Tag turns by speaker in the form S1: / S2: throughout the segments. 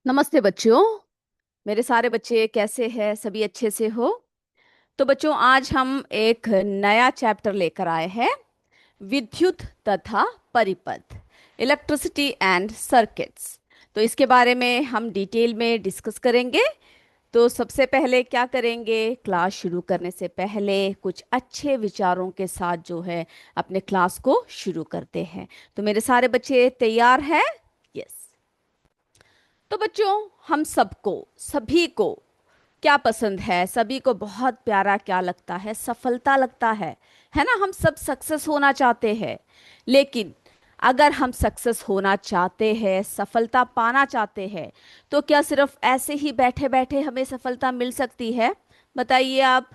S1: नमस्ते बच्चों। मेरे सारे बच्चे कैसे हैं? सभी अच्छे से हो? तो बच्चों, आज हम एक नया चैप्टर लेकर आए हैं। विद्युत तथा परिपथ, इलेक्ट्रिसिटी एंड सर्किट्स। तो इसके बारे में हम डिटेल में डिस्कस करेंगे। तो सबसे पहले क्या करेंगे, क्लास शुरू करने से पहले कुछ अच्छे विचारों के साथ जो है अपने क्लास को शुरू करते हैं। तो मेरे सारे बच्चे तैयार हैं? यस। तो बच्चों, हम सबको, सभी को क्या पसंद है? सभी को बहुत प्यारा क्या लगता है? सफलता लगता है ना? हम सब सक्सेस होना चाहते हैं। लेकिन अगर हम सक्सेस होना चाहते हैं, सफलता पाना चाहते हैं, तो क्या सिर्फ ऐसे ही बैठे बैठे हमें सफलता मिल सकती है? बताइए आप।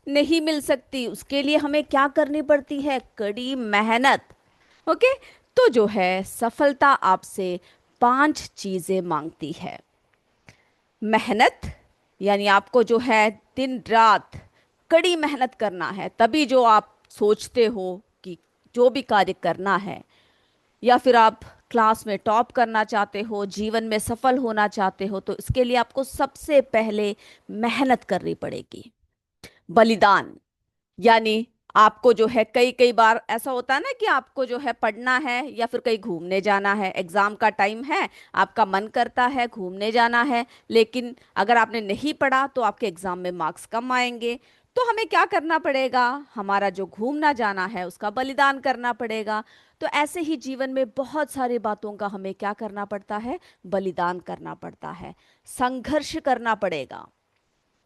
S1: नहीं मिल सकती। उसके लिए हमें क्या करनी पड़ती है? कड़ी मेहनत। ओके। तो जो है सफलता आपसे 5 चीजें मांगती है। मेहनत, यानी आपको जो है दिन रात कड़ी मेहनत करना है, तभी जो आप सोचते हो कि जो भी कार्य करना है, या फिर आप क्लास में टॉप करना चाहते हो, जीवन में सफल होना चाहते हो, तो इसके लिए आपको सबसे पहले मेहनत करनी पड़ेगी। बलिदान, यानी आपको जो है कई कई बार ऐसा होता है ना कि आपको जो है पढ़ना है या फिर कहीं घूमने जाना है, एग्जाम का टाइम है, आपका मन करता है घूमने जाना है, लेकिन अगर आपने नहीं पढ़ा तो आपके एग्जाम में मार्क्स कम आएंगे। तो हमें क्या करना पड़ेगा? हमारा जो घूमना जाना है उसका बलिदान करना पड़ेगा। तो ऐसे ही जीवन में बहुत सारी बातों का हमें क्या करना पड़ता है? बलिदान करना पड़ता है, संघर्ष करना पड़ेगा।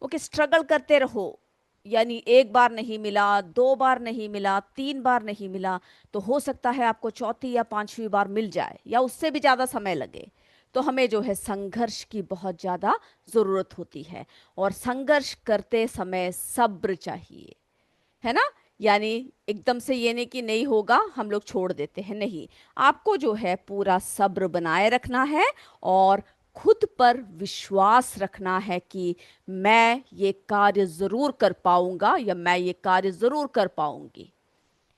S1: ओके, स्ट्रगल करते रहो। यानी एक बार नहीं मिला, 2 बार नहीं मिला, 3 बार नहीं मिला, तो हो सकता है आपको चौथी या पांचवी बार मिल जाए या उससे भी ज्यादा समय लगे। तो हमें जो है संघर्ष की बहुत ज्यादा जरूरत होती है। और संघर्ष करते समय सब्र चाहिए, है ना? यानी एकदम से ये नहीं कि नहीं होगा हम लोग छोड़ देते हैं, नहीं। आपको जो है पूरा सब्र बनाए रखना है और खुद पर विश्वास रखना है कि मैं ये कार्य जरूर कर पाऊंगा या मैं ये कार्य जरूर कर पाऊंगी।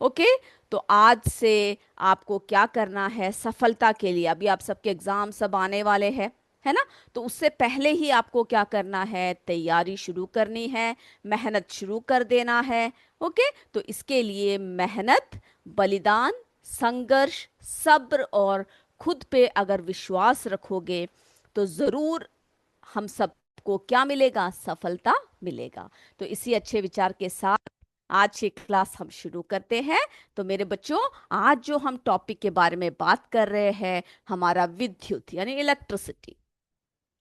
S1: ओके। तो आज से आपको क्या करना है सफलता के लिए? अभी आप सबके एग्जाम सब आने वाले हैं, है ना? तो उससे पहले ही आपको क्या करना है? तैयारी शुरू करनी है, मेहनत शुरू कर देना है। ओके। तो इसके लिए मेहनत, बलिदान, संघर्ष, सब्र और खुद पे अगर विश्वास रखोगे तो जरूर हम सबको क्या मिलेगा? सफलता मिलेगा। तो इसी अच्छे विचार के साथ आज की क्लास हम शुरू करते हैं। तो मेरे बच्चों, आज जो हम टॉपिक के बारे में बात कर रहे हैं, हमारा विद्युत यानी इलेक्ट्रिसिटी।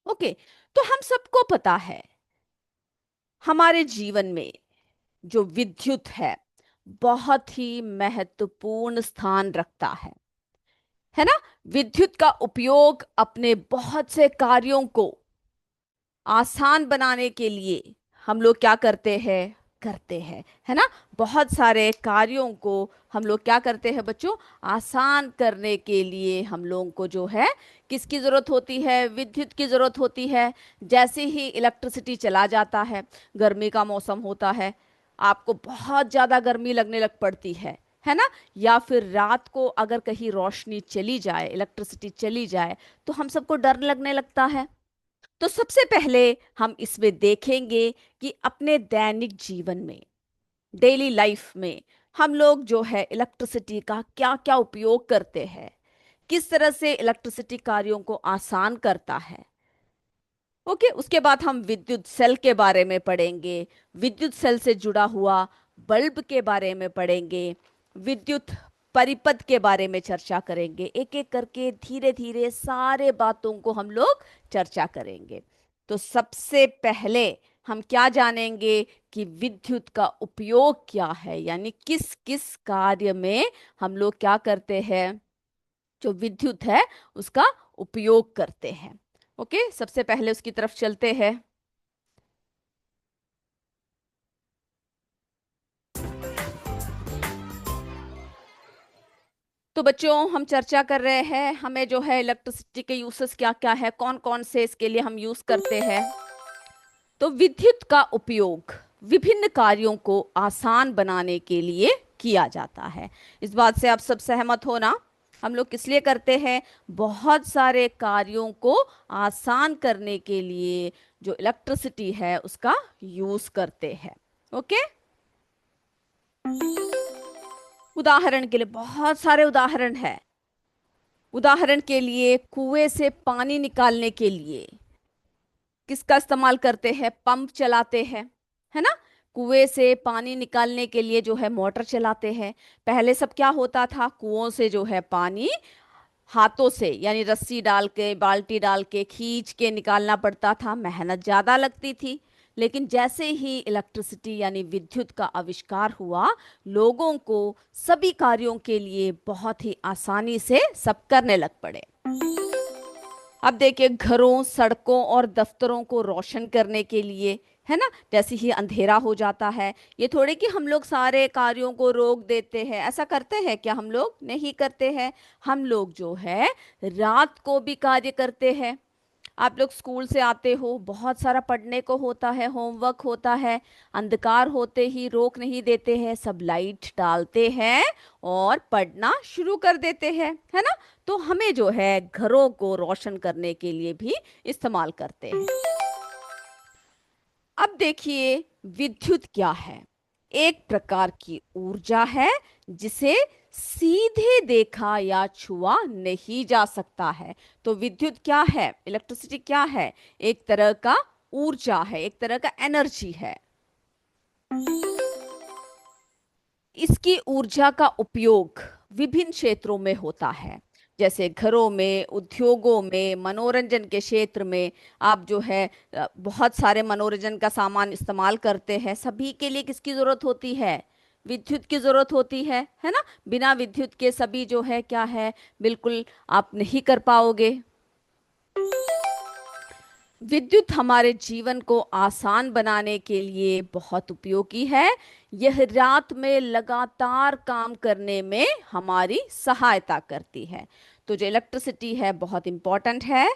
S1: ओके। तो हम सबको पता है हमारे जीवन में जो विद्युत है बहुत ही महत्वपूर्ण स्थान रखता है ना? विद्युत का उपयोग अपने बहुत से कार्यों को आसान बनाने के लिए हम लोग क्या करते हैं? करते हैं, है ना? बहुत सारे कार्यों को हम लोग क्या करते हैं बच्चों? आसान करने के लिए हम लोगों को जो है किसकी जरूरत होती है? विद्युत की जरूरत होती है। जैसे ही इलेक्ट्रिसिटी चला जाता है, गर्मी का मौसम होता है, आपको बहुत ज्यादा गर्मी लगने लग पड़ती है ना? या फिर रात को अगर कहीं रोशनी चली जाए, इलेक्ट्रिसिटी चली जाए, तो हम सबको डर लगने लगता है। तो सबसे पहले हम इसमें देखेंगे कि अपने दैनिक जीवन में, डेली लाइफ में, हम लोग जो है इलेक्ट्रिसिटी का क्या क्या उपयोग करते हैं, किस तरह से इलेक्ट्रिसिटी कार्यों को आसान करता है। ओके। उसके बाद हम विद्युत सेल के बारे में पढ़ेंगे, विद्युत सेल से जुड़ा हुआ बल्ब के बारे में पढ़ेंगे, विद्युत परिपथ के बारे में चर्चा करेंगे। एक एक करके धीरे धीरे सारे बातों को हम लोग चर्चा करेंगे। तो सबसे पहले हम क्या जानेंगे कि विद्युत का उपयोग क्या है, यानी किस किस कार्य में हम लोग क्या करते हैं, जो विद्युत है उसका उपयोग करते हैं। ओके। सबसे पहले उसकी तरफ चलते हैं। तो बच्चों, हम चर्चा कर रहे हैं हमें जो है इलेक्ट्रिसिटी के यूसेस क्या क्या है, कौन कौन से इसके लिए हम यूज करते हैं। तो विद्युत का उपयोग विभिन्न कार्यों को आसान बनाने के लिए किया जाता है। इस बात से आप सब सहमत हो ना? हम लोग किस लिए करते हैं? बहुत सारे कार्यों को आसान करने के लिए जो इलेक्ट्रिसिटी है उसका यूज करते हैं। ओके। उदाहरण के लिए बहुत सारे उदाहरण है। उदाहरण के लिए कुएं से पानी निकालने के लिए किसका इस्तेमाल करते हैं? पंप चलाते हैं, है ना। कुएं से पानी निकालने के लिए जो है मोटर चलाते हैं। पहले सब क्या होता था? कुओं से जो है पानी हाथों से यानी रस्सी डाल के बाल्टी डाल के खींच के निकालना पड़ता था, मेहनत ज्यादा लगती थी। लेकिन जैसे ही इलेक्ट्रिसिटी यानी विद्युत का आविष्कार हुआ, लोगों को सभी कार्यों के लिए बहुत ही आसानी से सब करने लग पड़े। अब देखिए, घरों, सड़कों और दफ्तरों को रोशन करने के लिए, है ना, जैसे ही अंधेरा हो जाता है, ये थोड़े कि हम लोग सारे कार्यों को रोक देते हैं। ऐसा करते हैं क्या? हम लोग नहीं करते हैं। हम लोग जो है रात को भी कार्य करते हैं। आप लोग स्कूल से आते हो, बहुत सारा पढ़ने को होता है, होमवर्क होता है। अंधकार होते ही रोक नहीं देते हैं, सब लाइट डालते हैं और पढ़ना शुरू कर देते हैं, है ना। तो हमें जो है घरों को रोशन करने के लिए भी इस्तेमाल करते हैं। अब देखिए, विद्युत क्या है? एक प्रकार की ऊर्जा है जिसे सीधे देखा या छुआ नहीं जा सकता है। तो विद्युत क्या है? इलेक्ट्रिसिटी क्या है? एक तरह का ऊर्जा है, एक तरह का एनर्जी है। इसकी ऊर्जा का उपयोग विभिन्न क्षेत्रों में होता है, जैसे घरों में, उद्योगों में, मनोरंजन के क्षेत्र में। आप जो है बहुत सारे मनोरंजन का सामान इस्तेमाल करते हैं। सभी के लिए किसकी जरूरत होती है? विद्युत की जरूरत होती है ना। बिना विद्युत के सभी जो है क्या है, बिल्कुल आप नहीं कर पाओगे। विद्युत हमारे जीवन को आसान बनाने के लिए बहुत उपयोगी है। यह रात में लगातार काम करने में हमारी सहायता करती है। तो जो इलेक्ट्रिसिटी है बहुत इम्पोर्टेंट है।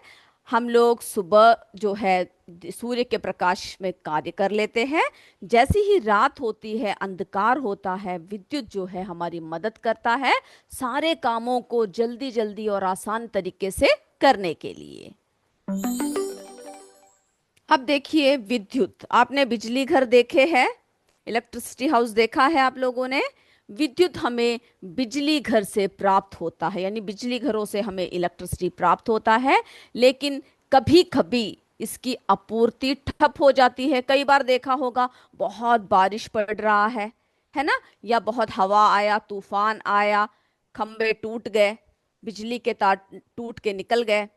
S1: हम लोग सुबह जो है सूर्य के प्रकाश में कार्य कर लेते हैं। जैसे ही रात होती है, अंधकार होता है, विद्युत जो है हमारी मदद करता है सारे कामों को जल्दी जल्दी और आसान तरीके से करने के लिए। अब देखिए, विद्युत, आपने बिजली घर देखे हैं, इलेक्ट्रिसिटी हाउस देखा है आप लोगों ने। विद्युत हमें बिजली घर से प्राप्त होता है, यानी बिजली घरों से हमें इलेक्ट्रिसिटी प्राप्त होता है। लेकिन कभी कभी इसकी आपूर्ति ठप हो जाती है। कई बार देखा होगा, बहुत बारिश पड़ रहा है ना, या बहुत हवा आया, तूफान आया, खंबे टूट गए, बिजली के तार टूट के निकल गए,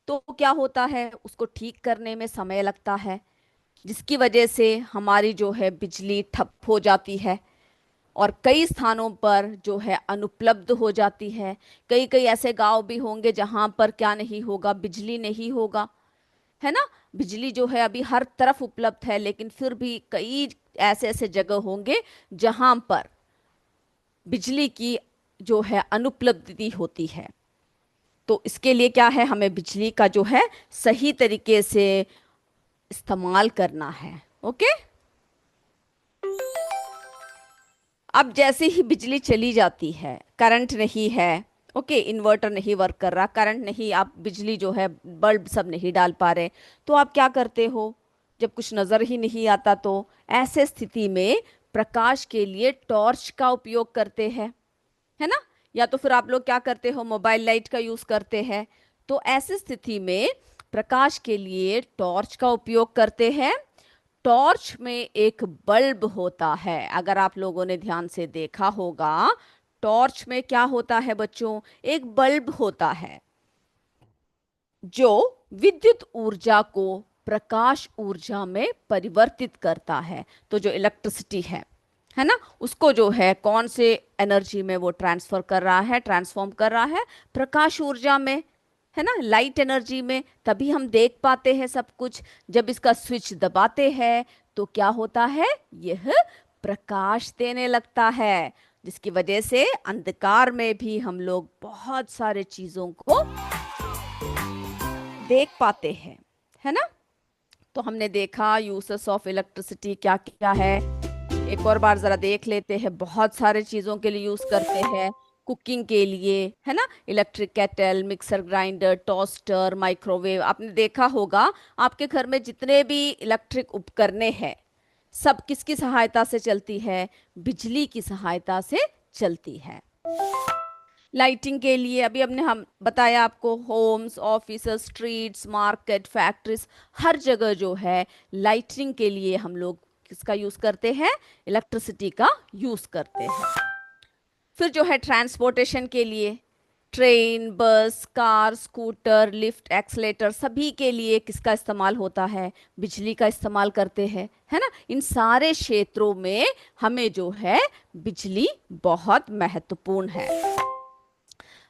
S1: तो क्या होता है, उसको ठीक करने में समय लगता है, जिसकी वजह से हमारी जो है बिजली ठप हो जाती है और कई स्थानों पर जो है अनुपलब्ध हो जाती है। कई कई ऐसे गांव भी होंगे जहां पर क्या नहीं होगा, बिजली नहीं होगा, है ना। बिजली जो है अभी हर तरफ उपलब्ध है, लेकिन फिर भी कई ऐसे ऐसे जगह होंगे जहां पर बिजली की जो है अनुपलब्धि होती है। तो इसके लिए क्या है, हमें बिजली का जो है सही तरीके से इस्तेमाल करना है। ओके। अब जैसे ही बिजली चली जाती है, करंट नहीं है, ओके, इन्वर्टर नहीं वर्क कर रहा, करंट नहीं, आप बिजली जो है बल्ब सब नहीं डाल पा रहे, तो आप क्या करते हो? जब कुछ नजर ही नहीं आता, तो ऐसे स्थिति में प्रकाश के लिए टॉर्च का उपयोग करते हैं, है ना। या तो फिर आप लोग क्या करते हो, मोबाइल लाइट का यूज करते हैं। तो ऐसी स्थिति में प्रकाश के लिए टॉर्च का उपयोग करते हैं। टॉर्च में एक बल्ब होता है, अगर आप लोगों ने ध्यान से देखा होगा, टॉर्च में क्या होता है बच्चों? एक बल्ब होता है जो विद्युत ऊर्जा को प्रकाश ऊर्जा में परिवर्तित करता है। तो जो इलेक्ट्रिसिटी है ना, उसको जो है कौन से एनर्जी में वो ट्रांसफर कर रहा है, ट्रांसफॉर्म कर रहा है? प्रकाश ऊर्जा में, है ना, लाइट एनर्जी में। तभी हम देख पाते हैं सब कुछ। जब इसका स्विच दबाते हैं तो क्या होता है, यह प्रकाश देने लगता है, जिसकी वजह से अंधकार में भी हम लोग बहुत सारे चीजों को देख पाते हैं, है ना। तो हमने देखा यूसेस ऑफ इलेक्ट्रिसिटी क्या क्या है। एक और बार जरा देख लेते हैं। बहुत सारे चीजों के लिए यूज करते हैं। कुकिंग के लिए, है ना, electric kettle, mixer grinder, toaster, microwave. आपने देखा होगा आपके घर में जितने भी इलेक्ट्रिक उपकरणें हैं सब किसकी सहायता से चलती है? बिजली की सहायता से चलती है। लाइटिंग के लिए अभी हमने हम बताया आपको, homes, office, streets, market, factories, हर जगह जो है लाइटिंग के लिए हम लोग किसका यूज करते हैं? इलेक्ट्रिसिटी का यूज करते हैं। फिर जो है ट्रांसपोर्टेशन के लिए, ट्रेन, बस, कार, स्कूटर, लिफ्ट, एक्सलेटर, सभी के लिए किसका इस्तेमाल होता है? बिजली का इस्तेमाल करते हैं, है ना। इन सारे क्षेत्रों में हमें जो है बिजली बहुत महत्वपूर्ण है।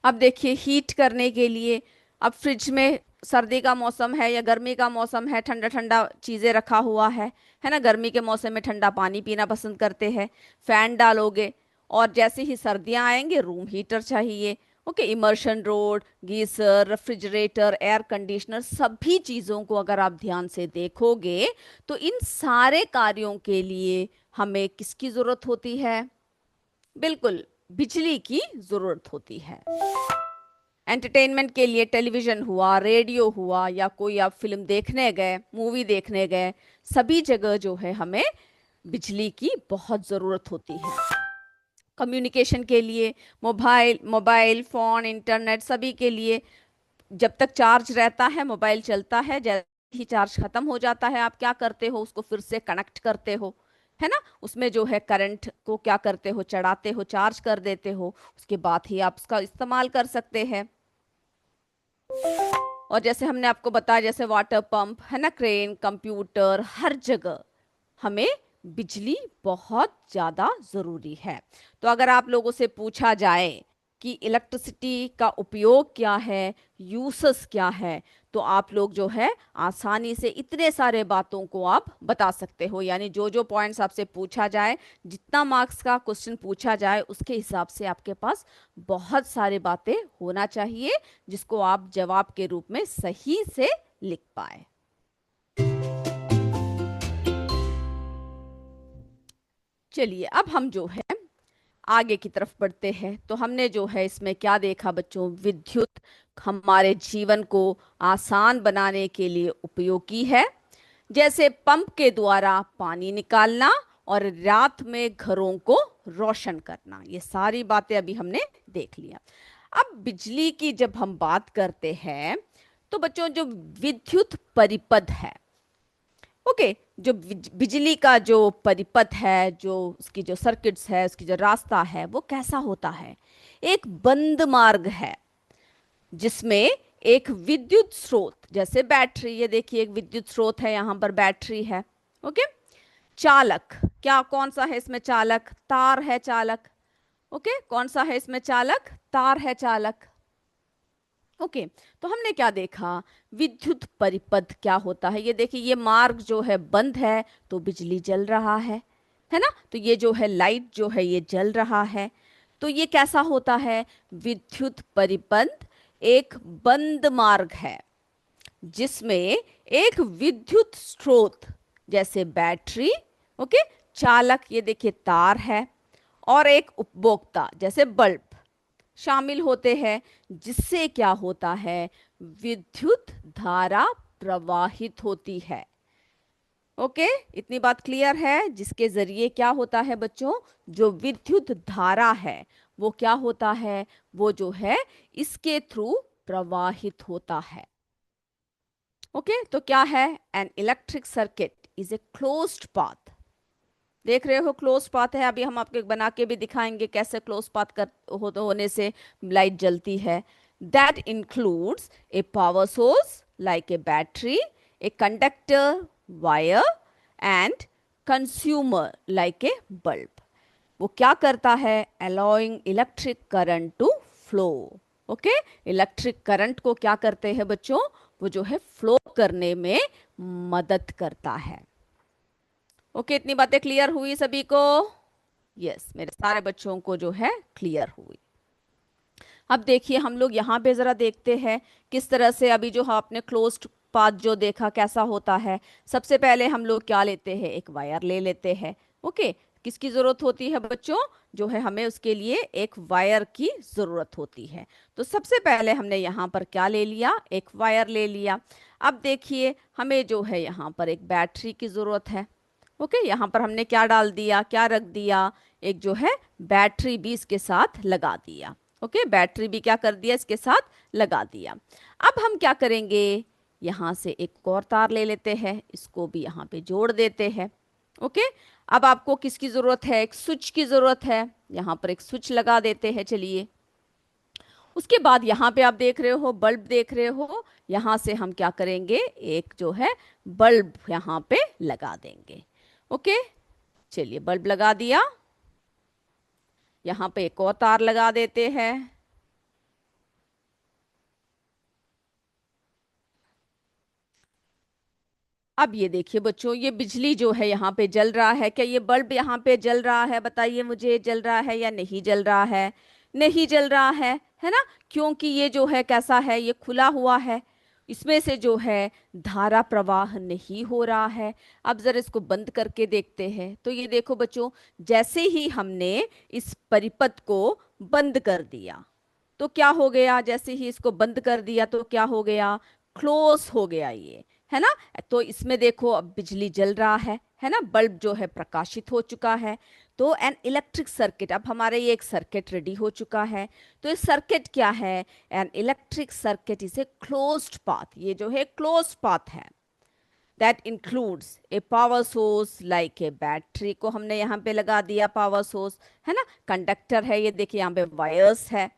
S1: अब देखिए हीट करने के लिए, अब फ्रिज में सर्दी का मौसम है या गर्मी का मौसम है, ठंडा ठंडा चीजें रखा हुआ है ना। गर्मी के मौसम में ठंडा पानी पीना पसंद करते हैं, फैन डालोगे। और जैसे ही सर्दियां आएंगे रूम हीटर चाहिए। Okay, immersion rod, geyser, refrigerator, air conditioner, सभी चीजों को अगर आप ध्यान से देखोगे तो इन सारे कार्यों के लिए हमें किसकी जरूरत होती है? बिल्कुल, बिजली की जरूरत होती है। एंटरटेनमेंट के लिए टेलीविजन हुआ, रेडियो हुआ, या कोई आप फिल्म देखने गए, मूवी देखने गए, सभी जगह जो है हमें बिजली की बहुत जरूरत होती है। कम्युनिकेशन के लिए, मोबाइल मोबाइल फोन, इंटरनेट, सभी के लिए जब तक चार्ज रहता है मोबाइल चलता है, जैसे ही चार्ज खत्म हो जाता है आप क्या करते हो? उसको फिर से कनेक्ट करते हो, है ना। उसमें जो है करंट को क्या करते हो? चढ़ाते हो, चार्ज कर देते हो, उसके बाद ही आप उसका इस्तेमाल कर सकते हैं। और जैसे हमने आपको बताया, जैसे वाटर पंप, है ना, क्रेन, कंप्यूटर, हर जगह हमें बिजली बहुत ज्यादा जरूरी है। तो अगर आप लोगों से पूछा जाए कि इलेक्ट्रिसिटी का उपयोग क्या है, यूसेस क्या है, तो आप लोग जो है आसानी से इतने सारे बातों को आप बता सकते हो। यानी जो जो पॉइंट्स आपसे पूछा जाए, जितना मार्क्स का क्वेश्चन पूछा जाए उसके हिसाब से आपके पास बहुत सारी बातें होना चाहिए जिसको आप जवाब के रूप में सही से लिख पाए। चलिए अब हम जो है आगे की तरफ बढ़ते हैं। तो हमने जो है इसमें क्या देखा बच्चों? विद्युत हमारे जीवन को आसान बनाने के लिए उपयोगी है, जैसे पंप के द्वारा पानी निकालना और रात में घरों को रोशन करना। ये सारी बातें अभी हमने देख लिया। अब बिजली की जब हम बात करते हैं तो बच्चों जो विद्युत परिपथ है, ओके, जो बिजली का जो परिपथ है, जो उसकी जो सर्किट्स है, उसकी जो रास्ता है, वो कैसा होता है? एक बंद मार्ग है जिसमें एक विद्युत स्रोत, जैसे बैटरी, ये देखिए एक विद्युत स्रोत है, यहां पर बैटरी है। ओके, चालक, क्या कौन सा है इसमें चालक? तार है चालक। ओके, कौन सा है इसमें चालक? तार है चालक। ओके, तो हमने क्या देखा? विद्युत परिपथ क्या होता है? ये देखिए ये मार्ग जो है बंद है तो बिजली जल रहा है ना। तो ये जो है लाइट जो है ये जल रहा है। तो ये कैसा होता है? विद्युत परिपथ एक बंद मार्ग है जिसमें एक विद्युत स्रोत जैसे बैटरी, ओके, चालक, ये देखिए तार है, और एक उपभोक्ता जैसे बल्ब शामिल होते हैं, जिससे क्या होता है? विद्युत धारा प्रवाहित होती है। ओके, इतनी बात क्लियर है? जिसके जरिए क्या होता है बच्चों? जो विद्युत धारा है वो क्या होता है? वो जो है इसके थ्रू प्रवाहित होता है। ओके, तो क्या है? An electric circuit is a closed path. देख रहे हो क्लोज पाथ है। अभी हम आपको एक बना के भी दिखाएंगे कैसे क्लोज पाथ कर होने से लाइट जलती है। That includes a power source like a battery, a conductor, wire, and consumer like a bulb. वो क्या करता है? Allowing electric current to flow. Okay, electric current को क्या करते हैं बच्चों? वो जो है फ्लो करने में मदद करता है। ओके, इतनी बातें क्लियर हुई सभी को? यस, मेरे सारे बच्चों को जो है क्लियर हुई। अब देखिए हम लोग यहाँ पे जरा देखते हैं किस तरह से अभी जो आपने क्लोज्ड पाथ जो देखा कैसा होता है। सबसे पहले हम लोग क्या लेते हैं? एक वायर ले लेते हैं। ओके, किसकी जरूरत होती है बच्चों? जो है हमें उसके लिए एक वायर की जरूरत होती है। तो सबसे पहले हमने यहाँ पर क्या ले लिया? एक वायर ले लिया। अब देखिए हमें जो है यहाँ पर एक बैटरी की जरूरत है। ओके, यहाँ पर हमने क्या डाल दिया, क्या रख दिया? एक जो है बैटरी भी इसके साथ लगा दिया। ओके, बैटरी भी क्या कर दिया? इसके साथ लगा दिया। अब हम क्या करेंगे? यहाँ से एक और तार ले लेते हैं, इसको भी यहाँ पे जोड़ देते हैं। ओके, अब आपको किसकी जरूरत है? एक स्विच की जरूरत है। यहाँ पर एक स्विच लगा देते हैं, चलिए। उसके बाद यहाँ पे आप देख रहे हो, बल्ब देख रहे हो। यहाँ से हम क्या करेंगे? एक जो है बल्ब यहाँ पे लगा देंगे। ओके, चलिए बल्ब लगा दिया। यहाँ पे एक और तार लगा देते हैं। अब ये देखिए बच्चों, ये बिजली जो है यहाँ पे जल रहा है। क्या ये बल्ब यहाँ पे जल रहा है? बताइए मुझे, जल रहा है या नहीं जल रहा है? नहीं जल रहा है ना? क्योंकि ये जो है कैसा है? ये खुला हुआ है। इसमें से जो है धारा प्रवाह नहीं हो रहा है। अब जरा इसको बंद करके देखते हैं। तो ये देखो बच्चों, जैसे ही हमने इस परिपथ को बंद कर दिया तो क्या हो गया? जैसे ही इसको बंद कर दिया तो क्या हो गया? क्लोज हो गया ये, है ना? तो इसमें देखो अब बिजली जल रहा है ना? बल्ब जो है प्रकाशित हो चुका है। तो एन इलेक्ट्रिक सर्किट, अब हमारे ये एक सर्किट रेडी हो चुका है। तो ये सर्किट क्या है? An electric circuit is a closed path. ये जो है क्लोज्ड पाथ है। That includes a power source like a battery को हमने यहाँ पे लगा दिया, पावर सोर्स, है ना? कंडक्टर है, ये देखिए यहाँ पे वायर्स है।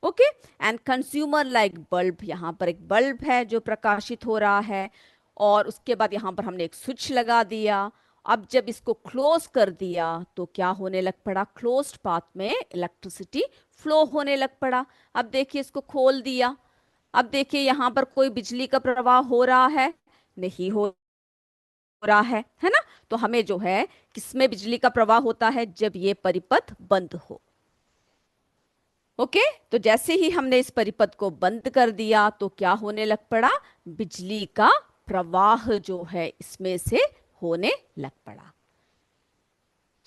S1: Okay, and consumer like bulb, यहाँ पर एक बल्ब है जो प्रकाशित हो रहा है। और उसके बाद यहाँ पर हमने एक स्विच लगा दिया। अब जब इसको क्लोज कर दिया तो क्या होने लग पड़ा? क्लोज्ड पाथ में इलेक्ट्रिसिटी फ्लो होने लग पड़ा। अब देखिए इसको खोल दिया। अब देखिए यहाँ पर कोई बिजली का प्रवाह हो रहा है? नहीं हो रहा है ना? तो हमें जो है किसमें बिजली का प्रवाह होता है? जब ये परिपथ बंद हो। ओके, तो जैसे ही हमने इस परिपथ को बंद कर दिया तो क्या होने लग पड़ा? बिजली का प्रवाह जो है इसमें से होने लग पड़ा।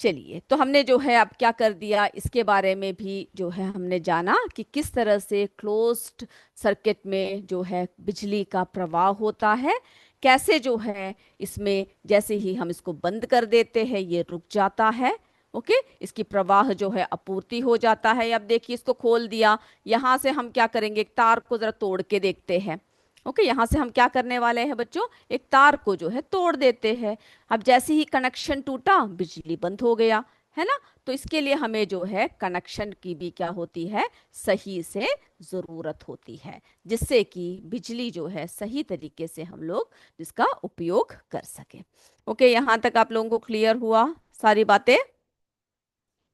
S1: चलिए, तो हमने जो है अब क्या कर दिया, इसके बारे में भी जो है हमने जाना कि किस तरह से क्लोज्ड सर्किट में जो है बिजली का प्रवाह होता है। कैसे जो है इसमें जैसे ही हम इसको बंद कर देते हैं ये रुक जाता है। ओके, इसकी प्रवाह जो है आपूर्ति हो जाता है। अब देखिए इसको खोल दिया। यहाँ से हम क्या करेंगे? एक तार को जरा तोड़ के देखते हैं। ओके, यहाँ से हम क्या करने वाले हैं बच्चों? एक तार को जो है तोड़ देते हैं। अब जैसे ही कनेक्शन टूटा बिजली बंद हो गया, है ना? तो इसके लिए हमें जो है कनेक्शन की भी क्या होती है? सही से जरूरत होती है, जिससे कि बिजली जो है सही तरीके से हम लोग जिसका उपयोग कर सके। ओके, यहाँ तक आप लोगों को क्लियर हुआ सारी बातें?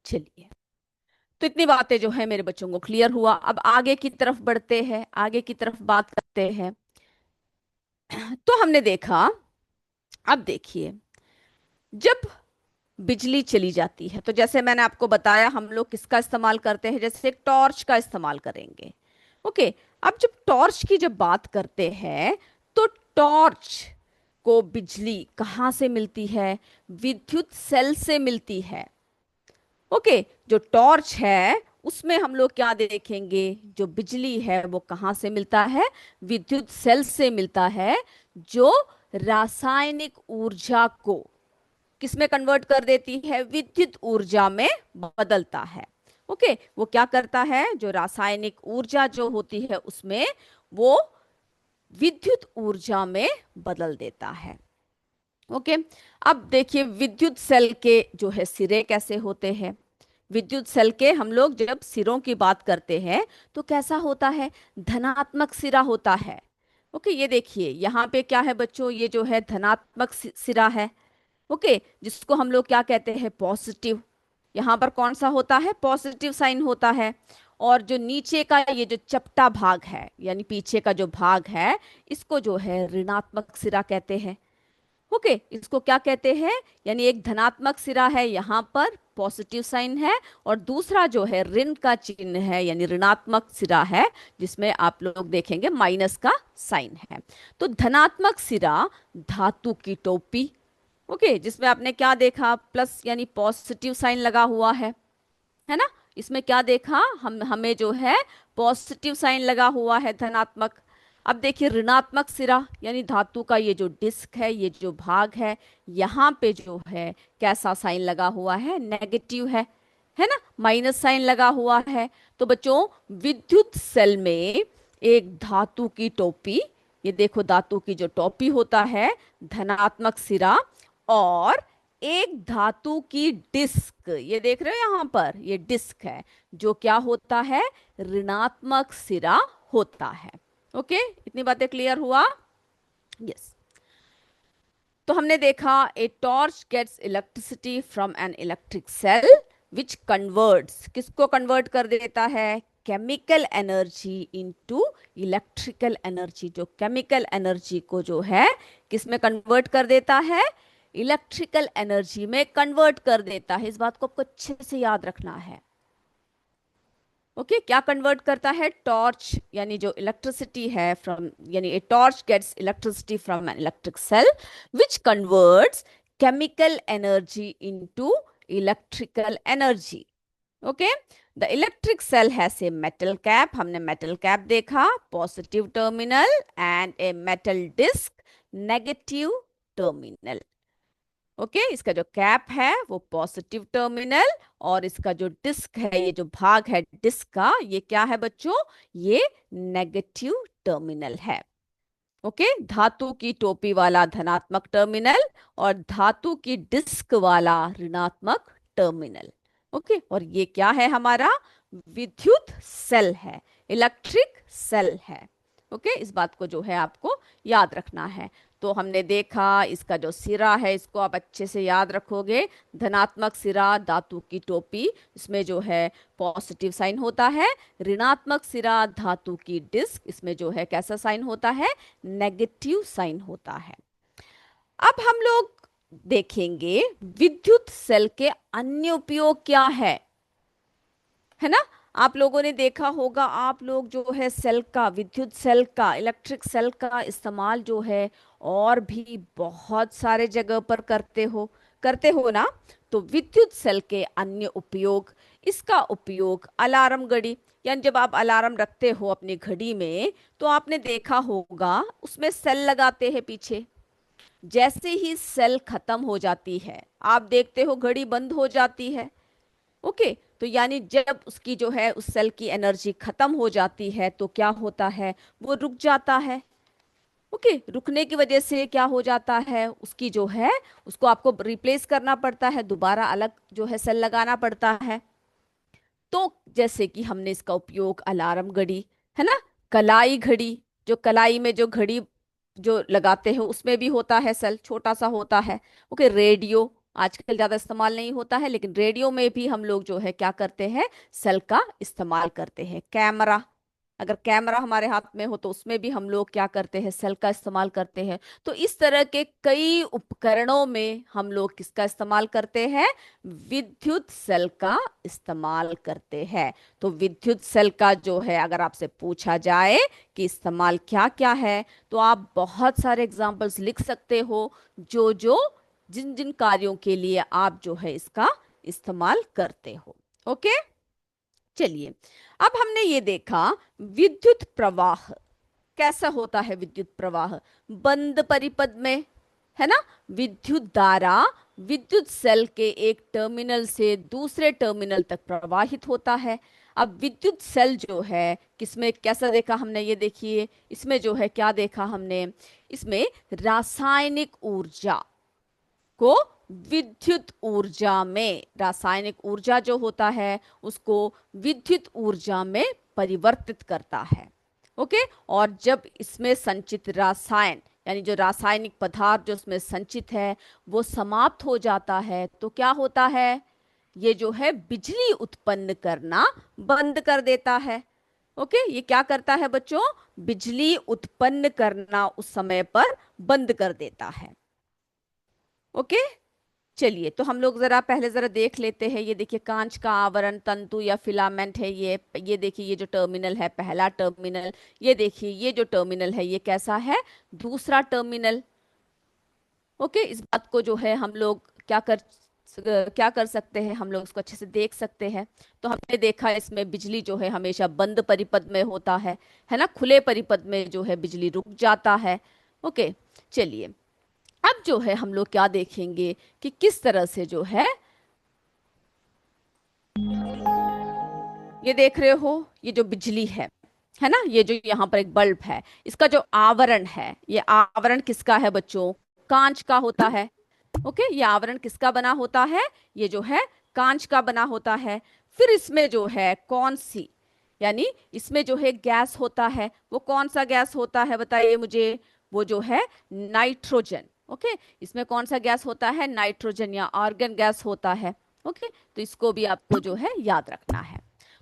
S1: चलिए, तो इतनी बातें जो है मेरे बच्चों को क्लियर हुआ। अब आगे की तरफ बढ़ते हैं, आगे की तरफ बात करते हैं। तो हमने देखा, अब देखिए, जब बिजली चली जाती है तो जैसे मैंने आपको बताया हम लोग किसका इस्तेमाल करते हैं? जैसे एक टॉर्च का इस्तेमाल करेंगे। ओके, अब जब टॉर्च की जब बात करते हैं तो टॉर्च को बिजली कहाँ से मिलती है? विद्युत सेल से मिलती है। ओके, जो टॉर्च है उसमें हम लोग क्या देखेंगे? जो बिजली है वो कहाँ से मिलता है? विद्युत सेल से मिलता है, जो रासायनिक ऊर्जा को किसमें कन्वर्ट कर देती है? विद्युत ऊर्जा में बदलता है। ओके, वो क्या करता है? जो रासायनिक ऊर्जा जो होती है उसमें वो विद्युत ऊर्जा में बदल देता है। ओके, अब देखिए विद्युत सेल के जो है सिरे कैसे होते हैं? विद्युत सेल के हम लोग जब सिरों की बात करते हैं तो कैसा होता है? धनात्मक सिरा होता है। ओके, ये देखिए यहाँ पे क्या है बच्चों? ये जो है धनात्मक सिरा है। ओके, जिसको हम लोग क्या कहते हैं? पॉजिटिव। यहाँ पर कौन सा होता है? पॉजिटिव साइन होता है। और जो नीचे का ये जो चपटा भाग है यानी पीछे का जो भाग है इसको जो है ऋणात्मक सिरा कहते हैं। ओके, इसको क्या कहते हैं? यानी एक धनात्मक सिरा है, यहाँ पर पॉजिटिव साइन है, और दूसरा जो है ऋण का चिन्ह है यानी ऋणात्मक सिरा है, जिसमें आप लोग देखेंगे माइनस का साइन है। तो धनात्मक सिरा धातु की टोपी, ओके, जिसमें आपने क्या देखा, प्लस यानी पॉजिटिव साइन लगा हुआ है ना। इसमें क्या देखा हम, हमें जो है पॉजिटिव साइन लगा हुआ है, धनात्मक। अब देखिए ऋणात्मक सिरा यानी धातु का ये जो डिस्क है, ये जो भाग है, यहाँ पे जो है कैसा साइन लगा हुआ है, नेगेटिव है ना, माइनस साइन लगा हुआ है। तो बच्चों विद्युत सेल में एक धातु की टोपी, ये देखो धातु की जो टोपी होता है, धनात्मक सिरा, और एक धातु की डिस्क, ये देख रहे हो यहां पर, ये डिस्क है जो क्या होता है, ऋणात्मक सिरा होता है। ओके, इतनी बातें क्लियर हुआ? यस। तो हमने देखा a torch gets electricity from an electric cell which converts, किसको कन्वर्ट कर देता है, chemical energy into electrical energy. जो केमिकल एनर्जी को जो है किस में कन्वर्ट कर देता है, इलेक्ट्रिकल एनर्जी में कन्वर्ट कर देता है। इस बात को आपको अच्छे से याद रखना है। ओके, क्या कन्वर्ट करता है, टॉर्च यानी जो इलेक्ट्रिसिटी है फ्रॉम, यानी a torch gets electricity from an electric cell which converts chemical energy into electrical energy. Okay, the electric cell has a metal cap, हमने मेटल कैप देखा, positive terminal, and a metal disc, negative terminal. Okay, इसका जो cap है वो positive terminal, और इसका जो disc है, ये जो भाग है डिस्क का, ये क्या है बच्चों, ये नेगेटिव टर्मिनल है। ओके, धातु की टोपी वाला धनात्मक टर्मिनल और धातु की डिस्क वाला ऋणात्मक टर्मिनल। ओके, और ये क्या है, हमारा विद्युत सेल है, इलेक्ट्रिक सेल है। ओके, इस बात को जो है आपको याद रखना है। तो हमने देखा इसका जो सिरा है, इसको आप अच्छे से याद रखोगे, धनात्मक सिरा धातु की टोपी, इसमें जो है पॉजिटिव साइन होता है। ऋणात्मक सिरा धातु की डिस्क, इसमें जो है कैसा साइन होता है, नेगेटिव साइन होता है। अब हम लोग देखेंगे विद्युत सेल के अन्य उपयोग क्या है ना। आप लोगों ने देखा होगा, आप लोग जो है सेल का, विद्युत सेल का, इलेक्ट्रिक सेल का इस्तेमाल जो है और भी बहुत सारे जगह पर करते हो ना। तो विद्युत सेल के अन्य उपयोग, इसका उपयोग अलार्म घड़ी, यानी जब आप अलार्म रखते हो अपनी घड़ी में, तो आपने देखा होगा उसमें सेल लगाते हैं पीछे। जैसे ही सेल खत्म हो जाती है, आप देखते हो घड़ी बंद हो जाती है। ओके, तो यानी जब उसकी जो है उस सेल की एनर्जी खत्म हो जाती है तो क्या होता है, वो रुक जाता है। ओके, रुकने की वजह से क्या हो जाता है, उसकी जो है उसको आपको रिप्लेस करना पड़ता है, दोबारा अलग जो है सेल लगाना पड़ता है। तो जैसे कि हमने इसका उपयोग अलार्म घड़ी, है ना, कलाई घड़ी, जो कलाई में जो घड़ी जो लगाते हो उसमें भी होता है सेल, छोटा सा होता है। ओके, रेडियो आजकल ज्यादा इस्तेमाल नहीं होता है, लेकिन रेडियो में भी हम लोग जो है क्या करते हैं, सेल का इस्तेमाल करते हैं। कैमरा, अगर कैमरा हमारे हाथ में हो तो उसमें भी हम लोग क्या करते हैं, सेल का इस्तेमाल करते हैं। तो इस तरह के कई उपकरणों में हम लोग किसका इस्तेमाल करते हैं, विद्युत सेल का इस्तेमाल करते हैं। तो विद्युत सेल का जो है अगर आपसे पूछा जाए कि इस्तेमाल क्या क्या है, तो आप बहुत सारे एग्जाम्पल्स लिख सकते हो, जो जो जिन जिन कार्यों के लिए आप जो है इसका इस्तेमाल करते हो। ओके, चलिए, अब हमने ये देखा विद्युत प्रवाह कैसा होता है। विद्युत प्रवाह बंद परिपथ में, है ना, विद्युत धारा विद्युत सेल के एक टर्मिनल से दूसरे टर्मिनल तक प्रवाहित होता है। अब विद्युत सेल जो है किसमें कैसा देखा हमने, ये देखिए इसमें जो है क्या देखा हमने, इसमें रासायनिक ऊर्जा को विद्युत ऊर्जा में, रासायनिक ऊर्जा जो होता है उसको विद्युत ऊर्जा में परिवर्तित करता है। ओके, और जब इसमें संचित रसायन यानी जो रासायनिक पदार्थ जो इसमें संचित है वो समाप्त हो जाता है, तो क्या होता है, ये जो है बिजली उत्पन्न करना बंद कर देता है। ओके, ये क्या करता है बच्चों, बिजली उत्पन्न करना उस समय पर बंद कर देता है। ओके, चलिए तो हम लोग जरा पहले जरा देख लेते हैं। ये देखिए कांच का आवरण तंतु या फिलामेंट है, ये देखिए ये जो टर्मिनल है पहला टर्मिनल, ये देखिए ये जो टर्मिनल है ये कैसा है, दूसरा टर्मिनल। ओके, इस बात को जो है हम लोग क्या कर सकते हैं, हम लोग इसको अच्छे से देख सकते हैं। तो हमने देखा इसमें बिजली जो है हमेशा बंद परिपथ में होता है ना, खुले परिपथ में जो है बिजली रुक जाता है। ओके, चलिए अब जो है हम लोग क्या देखेंगे कि किस तरह से जो ये देख रहे हो, ये जो बिजली है ना, ये जो यहाँ पर एक बल्ब है, इसका जो आवरण है, ये आवरण किसका है बच्चों? कांच का होता है। ओके, ये आवरण किसका बना होता है? ये जो है कांच का बना होता है। फिर इसमें जो है कौन सी, यानी इसमें जो है गैस होता है, वो कौन सा गैस होता है बताइए मुझे? वो जो है नाइट्रोजन। ओके, इसमें कौन सा गैस होता है? नाइट्रोजन या आर्गन गैस होता है। ओके, तो इसको भी आपको जो है याद रखना है।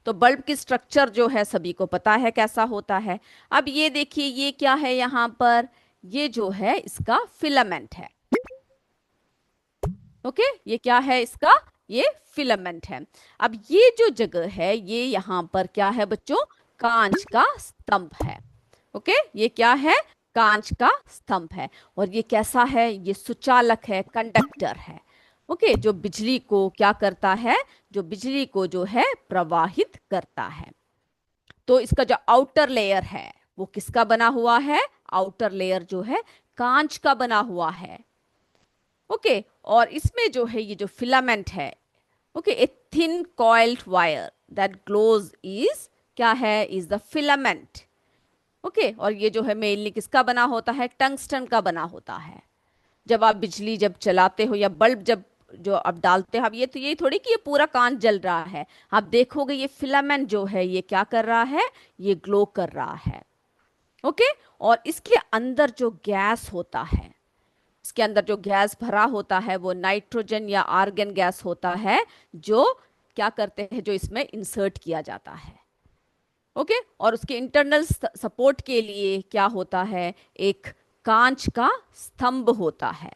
S1: तो बल्ब की स्ट्रक्चर जो है सभी को पता है कैसा होता है। अब ये देखिए, ये क्या है यहाँ पर? ये जो है इसका फिलामेंट है। ओके, ये क्या है इसका? ये फिलामेंट है। अब ये जो जगह है, ये यहाँ पर क्या है बच्चों? कांच का स्तंभ है। ओके, ये क्या है? कांच का स्तंभ है। और ये कैसा है? ये सुचालक है, कंडक्टर है। ओके, जो बिजली को क्या करता है? जो बिजली को जो है प्रवाहित करता है। तो इसका जो आउटर लेयर है वो किसका बना हुआ है? आउटर लेयर जो है कांच का बना हुआ है। ओके, और इसमें जो है ये जो फिलामेंट है, okay, a thin coiled wire that glows is क्या है? Is the filament. ओके, और ये जो है मेनली किसका बना होता है? टंगस्टन का बना होता है। जब आप बिजली जब चलाते हो या बल्ब जब जो आप डालते हो, अब ये तो यही थोड़ी कि ये पूरा कांच जल रहा है। आप देखोगे ये फिलामेंट जो है ये क्या कर रहा है? ये ग्लो कर रहा है। ओके, और इसके अंदर जो गैस होता है, इसके अंदर जो गैस भरा होता है वो नाइट्रोजन या आर्गन गैस होता है, जो क्या करते हैं, जो इसमें इंसर्ट किया जाता है। ओके, और उसके इंटरनल सपोर्ट के लिए क्या होता है? एक कांच का स्तंभ होता है।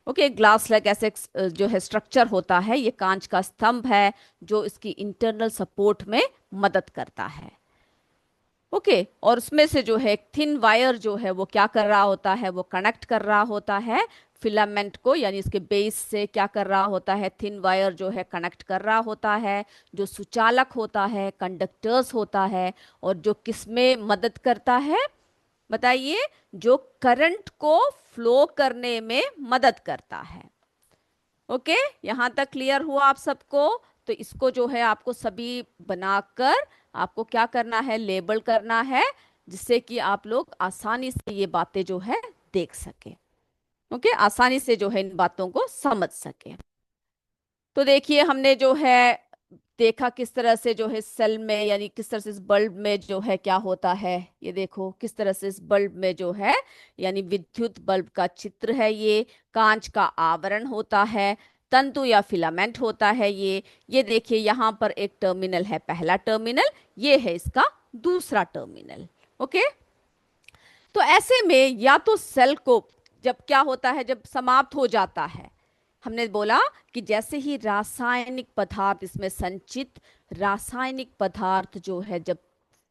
S1: ओके, ग्लास लाइक ऐसे जो है स्ट्रक्चर होता है, ये कांच का स्तंभ है जो इसकी इंटरनल सपोर्ट में मदद करता है। ओके, और उसमें से जो है एक थिन वायर जो है वो क्या कर रहा होता है? वो कनेक्ट कर रहा होता है फिलामेंट को, यानी इसके बेस से क्या कर रहा होता है? थिन वायर जो है कनेक्ट कर रहा होता है। जो सुचालक होता है, कंडक्टर्स होता है, और जो किसमें मदद करता है बताइए? जो करंट को फ्लो करने में मदद करता है। ओके, यहां तक क्लियर हुआ आप सबको? तो इसको जो है आपको सभी बनाकर आपको क्या करना है? लेबल करना है, जिससे कि आप लोग आसानी से ये बातें जो है देख सके। ओके, आसानी से जो है इन बातों को समझ सके। तो देखिए हमने जो है देखा किस तरह से जो है सेल में, यानी किस तरह से इस बल्ब में जो है क्या होता है। ये देखो किस तरह से इस बल्ब में जो है, यानी विद्युत बल्ब का चित्र है ये। कांच का आवरण होता है, तंतु या फिलामेंट होता है ये देखिए यहाँ पर एक टर्मिनल है, पहला टर्मिनल, ये है इसका दूसरा टर्मिनल। ओके, तो ऐसे में या तो सेल को जब क्या होता है, जब समाप्त हो जाता है, हमने बोला कि जैसे ही रासायनिक पदार्थ इसमें संचित रासायनिक पदार्थ जो है जब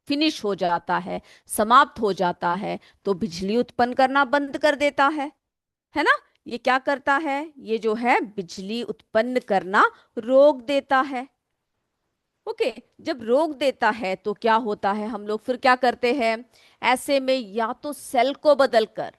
S1: फिनिश हो जाता है, समाप्त हो जाता है, तो बिजली उत्पन्न करना बंद कर देता है ना? ये क्या करता है? ये जो है बिजली उत्पन्न करना रोक देता है। ओके, जब रोक देता है तो क्या होता है? हम लोग फिर क्या करते हैं? ऐसे में या तो सेल को बदलकर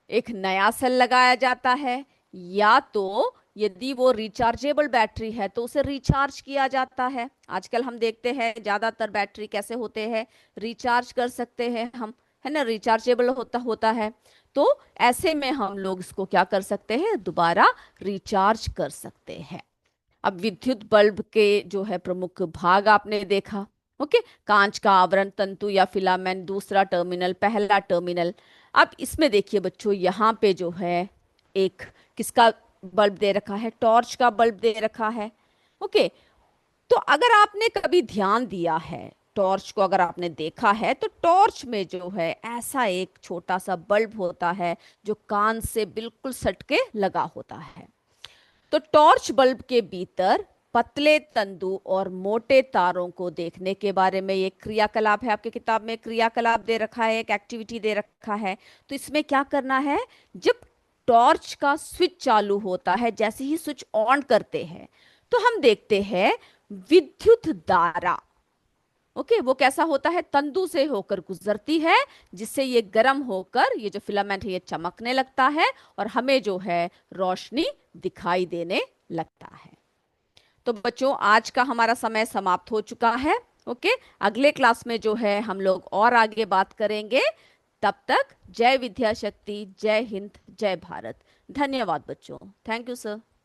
S1: एक नया सेल लगाया जाता है, या तो यदि वो रिचार्जेबल बैटरी है तो उसे रिचार्ज किया जाता है। आजकल हम देखते हैं ज्यादातर बैटरी कैसे होते हैं, रिचार्ज कर सकते हैं हम, है ना, रिचार्जेबल होता होता है। तो ऐसे में हम लोग इसको क्या कर सकते हैं? दोबारा रिचार्ज कर सकते हैं। अब विद्युत बल्ब के जो है प्रमुख भाग आपने देखा। ओके, कांच का आवरण, तंतु या फिलामेंट, दूसरा टर्मिनल, पहला टर्मिनल। अब इसमें देखिए बच्चों, यहाँ पे जो है एक किसका बल्ब दे रखा है? टॉर्च का बल्ब दे रखा है। ओके, तो अगर आपने कभी ध्यान दिया है, टॉर्च को अगर आपने देखा है, तो टॉर्च में जो है ऐसा एक छोटा सा बल्ब होता है जो कान से बिल्कुल सटके लगा होता है। तो टॉर्च बल्ब के भीतर पतले तंतु और मोटे तारों को देखने के बारे में ये क्रियाकलाप है। आपके किताब में क्रियाकलाप दे रखा है, एक एक्टिविटी दे रखा है। तो इसमें क्या करना है? जब टॉर्च का स्विच चालू होता है, जैसे ही स्विच ऑन करते हैं तो हम देखते हैं विद्युत धारा। ओके, वो कैसा होता है, तंतु से होकर गुजरती है, जिससे ये गर्म होकर ये जो फिलामेंट है ये चमकने लगता है और हमें जो है रोशनी दिखाई देने लगता है। तो बच्चों, आज का हमारा समय समाप्त हो चुका है। ओके, अगले क्लास में जो है हम लोग और आगे बात करेंगे। तब तक जय विद्या शक्ति, जय हिंद, जय भारत। धन्यवाद बच्चों। Thank you sir.